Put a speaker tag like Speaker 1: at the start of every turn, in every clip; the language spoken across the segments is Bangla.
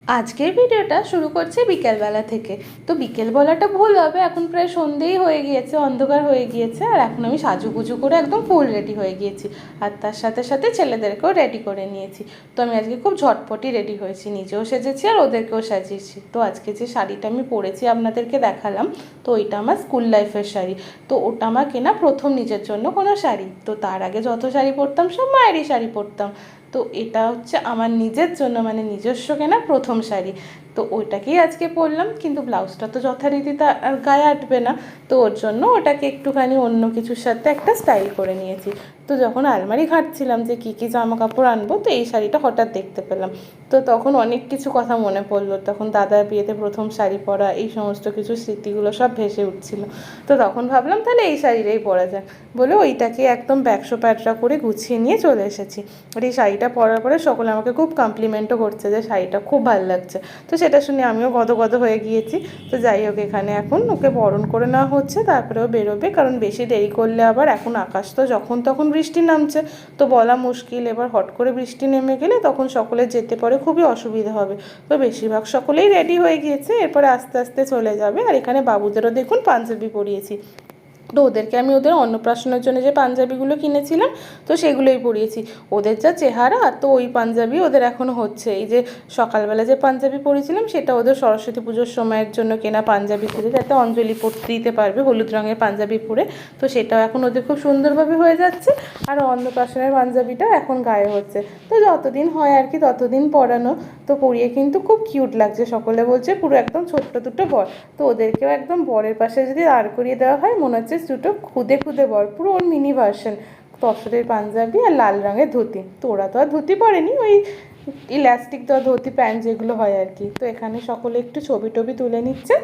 Speaker 1: আজকের ভিডিওটা শুরু করছি বিকেলবেলা থেকে। তো বিকেল বলাটা ভুল হবে, এখন প্রায় সন্ধেই হয়ে গিয়েছে, অন্ধকার হয়ে গিয়েছে। আর এখন আমি সাজুগুজু করে একদম ফুল রেডি হয়ে গিয়েছি, আর তার সাথে সাথে ছেলেদেরকেও রেডি করে নিয়েছি। তো আমি আজকে খুব ঝটপটি রেডি হয়েছি, নিজেও সেজেছি আর ওদেরকেও সাজিয়েছি। তো আজকে যে শাড়িটা আমি পরেছি আপনাদেরকে দেখালাম, তো ওইটা আমার স্কুল লাইফের শাড়ি। তো ওটা আমার কেনা প্রথম নিজের জন্য কোনো শাড়ি। তো তার আগে যত শাড়ি পরতাম সব মায়েরই শাড়ি পরতাম। তো এটা হচ্ছে আমার নিজের জন্য, মানে নিজস্ব কেনা প্রথম শাড়ি। তো ওইটাকেই আজকে পরলাম, কিন্তু ব্লাউজটা তো যথারীতি আর গায়ে আটবে না। তো ওর জন্য ওটাকে একটুখানি অন্য কিছুর সাথে একটা স্টাইল করে নিয়েছি। তো যখন আলমারি ঘাঁটছিলাম যে কী কী জামা কাপড় আনবো, তো এই শাড়িটা হঠাৎ দেখতে পেলাম। তো তখন অনেক কিছু কথা মনে পড়লো, তখন দাদার বিয়েতে প্রথম শাড়ি পরা, এই সমস্ত কিছু স্মৃতিগুলো সব ভেসে উঠছিল। তো তখন ভাবলাম তাহলে এই শাড়িটাই পরা যাক বলে ওইটাকে একদম ব্যাকশো প্যাটরা করে গুছিয়ে নিয়ে চলে এসেছি। আর এই শাড়িটা পরার পরে সকলে আমাকে খুব কমপ্লিমেন্টও করছে যে শাড়িটা খুব ভালো লাগছে। তো সেটা শুনে আমিও গদগদ হয়ে গিয়েছি। তো যাই হোক, এখানে এখন ওকে বরণ করে নেওয়া হচ্ছে, তারপরেও বেরোবে, কারণ বেশি দেরি করলে আবার এখন আকাশ তো যখন তখন বৃষ্টি নামছে, তো বলা মুশকিল। এবার হট করে বৃষ্টি নেমে গেলে তখন সকলে যেতে পারে, খুবই অসুবিধা হবে। তো বেশিরভাগ সকলেই রেডি হয়ে গিয়েছে, এরপরে আস্তে আস্তে চলে যাবে। আর এখানে বাবুদেরও দেখুন পাঞ্জাবি পরিয়েছি। তো ওদেরকে আমি ওদের অন্নপ্রাশনের জন্য যে পাঞ্জাবিগুলো কিনেছিলাম, তো সেগুলোই পরিয়েছি। ওদের যা চেহারা, তো ওই পাঞ্জাবি ওদের এখনও হচ্ছে। এই যে সকালবেলা যে পাঞ্জাবি পরেছিলাম সেটা ওদের সরস্বতী পুজোর সময়ের জন্য কেনা পাঞ্জাবি ছিল, যাতে অঞ্জলি পরতে দিতে পারবে হলুদ রঙের পাঞ্জাবি পরে। তো সেটাও এখন ওদের খুব সুন্দরভাবে হয়ে যাচ্ছে। আর অন্নপ্রাশনের পাঞ্জাবিটাও এখন গায়ে হচ্ছে। তো যতদিন হয় আর কি ততদিন পরানো। তো পরিয়ে কিন্তু খুব কিউট লাগছে, সকলে বলছে পুরো একদম ছোট্ট দুটো বর। তো ওদেরকেও একদম বরের পাশে যদি দাঁড় করিয়ে দেওয়া হয়, মনে হচ্ছে দুটো খুদে খুদে বর, পুরো ওর মিনি ভার্সন। তসরের পাঞ্জাবি আর লাল রঙের ধুতি। তো ওরা তো আর ধুতি পরেনি, ওই ইলাস্টিক দেওয়া ধুতি প্যান্ট যেগুলো হয় আর কি। তো এখানে সকলে একটু ছবি টবি তুলে নিচ্ছে,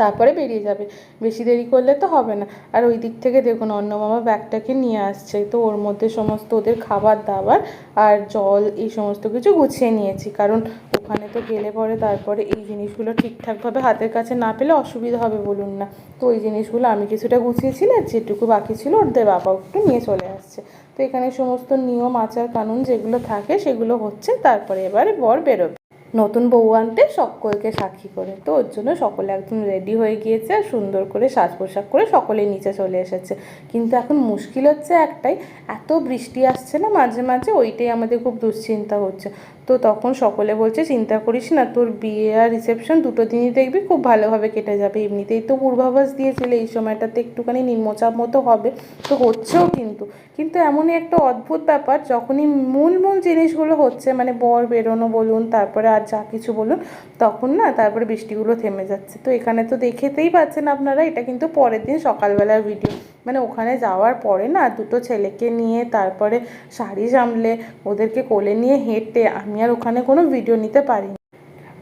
Speaker 1: তারপরে বেরিয়ে যাবে। বেশি দেরি করলে তো হবে না। আর ওই দিক থেকে দেখুন অন্নমামা ব্যাগটাকে নিয়ে আসছে, তো ওর মধ্যে সমস্ত ওদের খাবার দাবার আর জল এই সমস্ত কিছু গুছিয়ে নিয়েছি, কারণ ওখানে তো গেলে পরে তারপরে এই জিনিসগুলো ঠিকঠাকভাবে হাতের কাছে না পেলে অসুবিধা হবে বলুন না। তো ওই জিনিসগুলো আমি কিছুটা গুছিয়েছি, আর যেটুকু বাকি ছিল ওদের বাবা একটু নিয়ে চলে আসছে। তো এখানে সমস্ত নিয়ম আচার কানুন যেগুলো থাকে সেগুলো হচ্ছে, তারপরে এবারে বর বেরোবে নতুন বউ আনতে সকলকে সাক্ষী করে। তো ওর জন্য সকলে একদম রেডি হয়ে গিয়েছে, আর সুন্দর করে সাজ পোশাক করে সকলেই নিচে চলে এসেছে। কিন্তু এখন মুশকিল হচ্ছে একটাই, এত বৃষ্টি আসছে না মাঝে মাঝে, ওইটাই আমাদের খুব দুশ্চিন্তা হচ্ছে। তো তখন সকলে বলছে চিন্তা করিস না, তোর বিয়ে আর রিসেপশন দুটো দিনই দেখবি খুব ভালোভাবে কেটে যাবে। এমনিতেই তো পূর্বাভাস দিয়েছিলে এই সময়টাতে একটুখানি নিম্নচাপ মতো হবে, তো হচ্ছেও। কিন্তু কিন্তু এমনই একটা অদ্ভুত ব্যাপার, যখনই মূল মূল জিনিসগুলো হচ্ছে, মানে বর বেরোনো বলুন, তারপরে আর যা কিছু বলুন, তখন না তারপরে বৃষ্টিগুলো থেমে যাচ্ছে। তো এখানে তো দেখতেই পাচ্ছেন আপনারা, এটা কিন্তু পরের দিন সকালবেলার ভিডিও। মানে ওখানে যাওয়ার পরে না দুটো ছেলেকে নিয়ে, তারপরে শাড়ি সামলে, ওদেরকে কোলে নিয়ে হেঁটে আমি আর ওখানে কোনো ভিডিও নিতে পারিনি।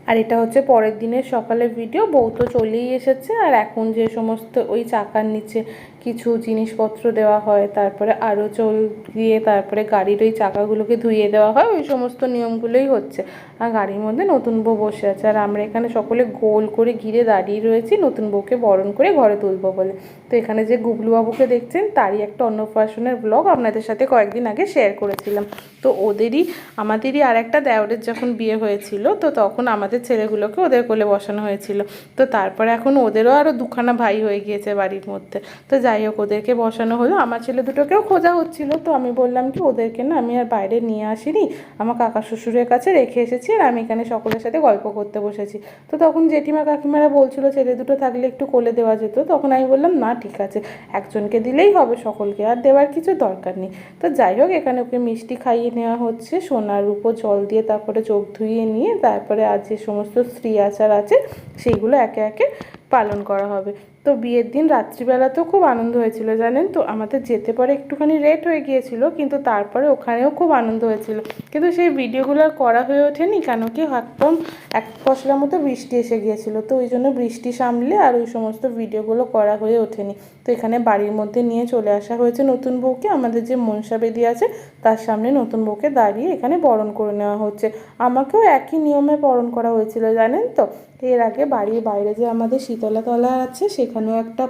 Speaker 1: আর এটা হচ্ছে পরের দিনের সকালের ভিডিও। বউ তো চলেই এসেছে, আর এখন যে সমস্ত ওই চাকার নিচে কিছু জিনিসপত্র দেওয়া হয়, তারপরে আরও চল দিয়ে তারপরে গাড়ির ওই চাকাগুলোকে ধুইয়ে দেওয়া হয়, ওই সমস্ত নিয়মগুলোই হচ্ছে। আর গাড়ির মধ্যে নতুন বউ বসে আছে, আর আমরা এখানে সকলে গোল করে ঘিরে দাঁড়িয়ে রয়েছি নতুন বউকে বরণ করে ঘরে তুলবো বলে। তো এখানে যে গুবলু বাবুকে দেখছেন, তারই একটা অন্নপ্রাশনের ব্লগ আপনাদের সাথে কয়েকদিন আগে শেয়ার করেছিলাম। তো আমাদেরই আর একটা দেওরের যখন বিয়ে হয়েছিল, তো তখন আমাদের ছেলেগুলোকে ওদের কোলে বসানো হয়েছিল। তো তারপরে এখন ওদেরও আরও দুখানা ভাই হয়ে গিয়েছে বাড়ির মধ্যে। তো যাই হোক, ওদেরকে বসানো হলো। আমার ছেলে দুটোকেও খোঁজা হচ্ছিলো, তো আমি বললাম কি ওদেরকে না আমি আর বাইরে নিয়ে আসিনি, আমার কাকা শ্বশুরের কাছে রেখে এসেছি, আর আমি এখানে সকলের সাথে গল্প করতে বসেছি। তো তখন জেঠিমা কাকিমারা বলছিল ছেলে দুটো থাকলে একটু কোলে দেওয়া যেত। তখন আমি বললাম না ঠিক আছে, একজনকে দিলেই হবে, সকলকে আর দেওয়ার কিছু দরকার নেই। তো যাই হোক, এখানে ওকে মিষ্টি খাইয়ে নেওয়া হচ্ছে, সোনার উপর জল দিয়ে, তারপরে চোখ ধুইয়ে নিয়ে, তারপরে আর যে সমস্ত স্ত্রী আচার আছে সেইগুলো একে একে পালন করা হবে। তো বিয়ের দিন রাত্রিবেলাতেও খুব আনন্দ হয়েছিল জানেন তো, আমাদের যেতে পরে একটুখানি লেট হয়ে গিয়েছিল, কিন্তু তারপরে ওখানেও খুব আনন্দ হয়েছিল। কিন্তু সেই ভিডিওগুলো আর করা হয়ে ওঠেনি, কেন কি একদম এক পশলার মতো বৃষ্টি এসে গিয়েছিল। তো ওই জন্য বৃষ্টি সামলে আর ওই সমস্ত ভিডিওগুলো করা হয়ে ওঠেনি। তো এখানে বাড়ির মধ্যে নিয়ে চলে আসা হয়েছে নতুন বউকে, আমাদের যে মনসা বেদি আছে তার সামনে নতুন বউকে দাঁড়িয়ে এখানে বরণ করে নেওয়া হচ্ছে। আমাকেও একই নিয়মে বরণ করা হয়েছিল জানেন তো। এর আগে বাড়ির বাইরে যে আমাদের শীতলা তলা আছে, সেখানেও একটা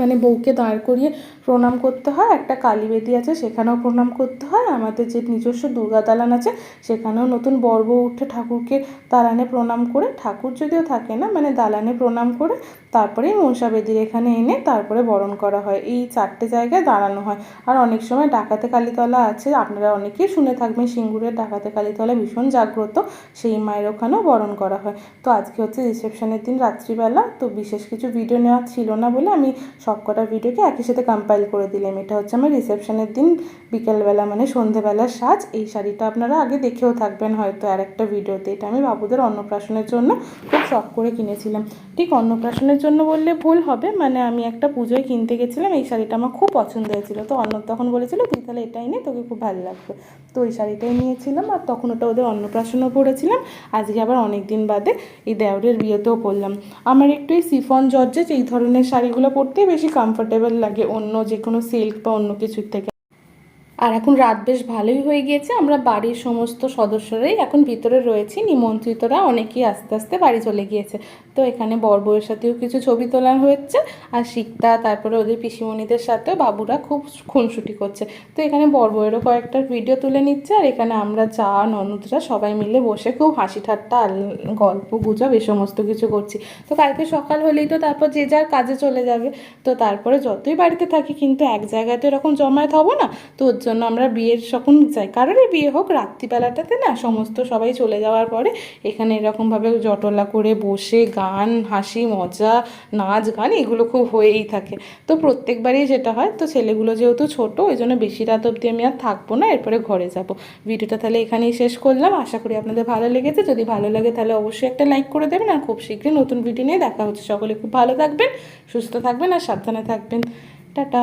Speaker 1: মানে বউকে দাঁড় করিয়ে প্রণাম করতে হয়, একটা কালী বেদি আছে সেখানেও প্রণাম করতে হয়, আমাদের যে নিজস্ব দুর্গা দালান আছে সেখানেও নতুন বর বউ উঠে ঠাকুরকে দালানে প্রণাম করে, ঠাকুর যদিও থাকে না মানে দালানে প্রণাম করে তারপরেই মনসা বেদির এখানে এনে তারপরে বরণ করা হয়। এই 4টে জায়গায় দাঁড়ানো হয়। আর অনেক সময় ডাকাতে কালীতলা আছে, আপনারা অনেকেই শুনে থাকবেন সিঙ্গুরের ডাকাতে কালীতলা ভীষণ জাগ্রত, সেই মায়ের ওখানেও বরণ করা হয়। তো আজকে হচ্ছে রিসেপশনের দিন রাত্রিবেলা, তো বিশেষ কিছু ভিডিও নেওয়া ছিল না বলে আমি সব কটা ভিডিওকে একই সাথে কম্পাইল করে দিলাম। এটা হচ্ছে আমার রিসেপশনের দিন বিকেলবেলা মানে সন্ধেবেলার সাজ। এই শাড়িটা আপনারা আগে দেখেও থাকবেন হয়তো আর একটা ভিডিওতে। এটা আমি বাবুদের অন্নপ্রাশনের জন্য খুব শখ করে কিনেছিলাম। ঠিক অন্নপ্রাশনের জন্য বললে ভুল হবে, মানে আমি একটা পুজোয় কিনতে গেছিলাম, এই শাড়িটা আমার খুব পছন্দ হয়েছিল। তো অন্ন তখন বলেছিল তুই তাহলে এটাই নে, তোকে খুব ভালো লাগবে। তো ওই শাড়িটাই নিয়েছিলাম, আর তখন ওটা ওদের অন্নপ্রাশনও পরেছিলাম। আজকে আবার অনেক দিন বাদে এই দেওরের বিয়েতেও পরলাম। আমার একটু এই সিফন জর্জেট এই ধরনের শাড়িগুলো পরতেই বেশি কমফোর্টেবল লাগে অন্য যে কোনো সিল্ক বা অন্য কিছুর থেকে। আর এখন রাত বেশ ভালোই হয়ে গিয়েছে, আমরা বাড়ির সমস্ত সদস্যরাই এখন ভিতরে রয়েছি, নিমন্ত্রিতরা অনেকেই আস্তে আস্তে বাড়ি চলে গিয়েছে। তো এখানে বর বউয়ের সাথেও কিছু ছবি তোলা হচ্ছে, আর শিক্তা তারপরে ওদের পিসিমণিদের সাথেও বাবুরা খুব খুনসুটি করছে। তো এখানে বর বউয়েরও কয়েকটা ভিডিও তুলে নিচ্ছে, আর এখানে আমরা চা ননদরা সবাই মিলে বসে খুব হাসি ঠাট্টা গল্প গুজব এই সমস্ত কিছু করছি। তো কালকে সকাল হলেই তো তারপর যে যার কাজে চলে যাবে। তো তারপরে যতই বাড়িতে থাকি কিন্তু এক জায়গায় তো এরকম জমায়েত হবো না। তো ওর জন্য আমরা বিয়ের যখন যাই, কারোরই বিয়ে হোক রাত্রিবেলাটাতে না সমস্ত সবাই চলে যাওয়ার পরে এখানে এরকমভাবে জটলা করে বসে গান হাসি মজা নাচ গান এগুলো খুব হয়েই থাকে। তো প্রত্যেকবারই যেটা হয়, তো ছেলেগুলো যেহেতু ছোটো ওই জন্য বেশি রাত অবধি আমি আর থাকবো না, এরপরে ঘরে যাব। ভিডিওটা তাহলে এখানেই শেষ করলাম, আশা করি আপনাদের ভালো লেগেছে। যদি ভালো লাগে তাহলে অবশ্যই একটা লাইক করে দেবেন, আর খুব শীঘ্রই নতুন ভিডিও নিয়ে দেখা হচ্ছে। সকলে খুব ভালো থাকবেন, সুস্থ থাকবেন আর সাবধানে থাকবেন। টাটা।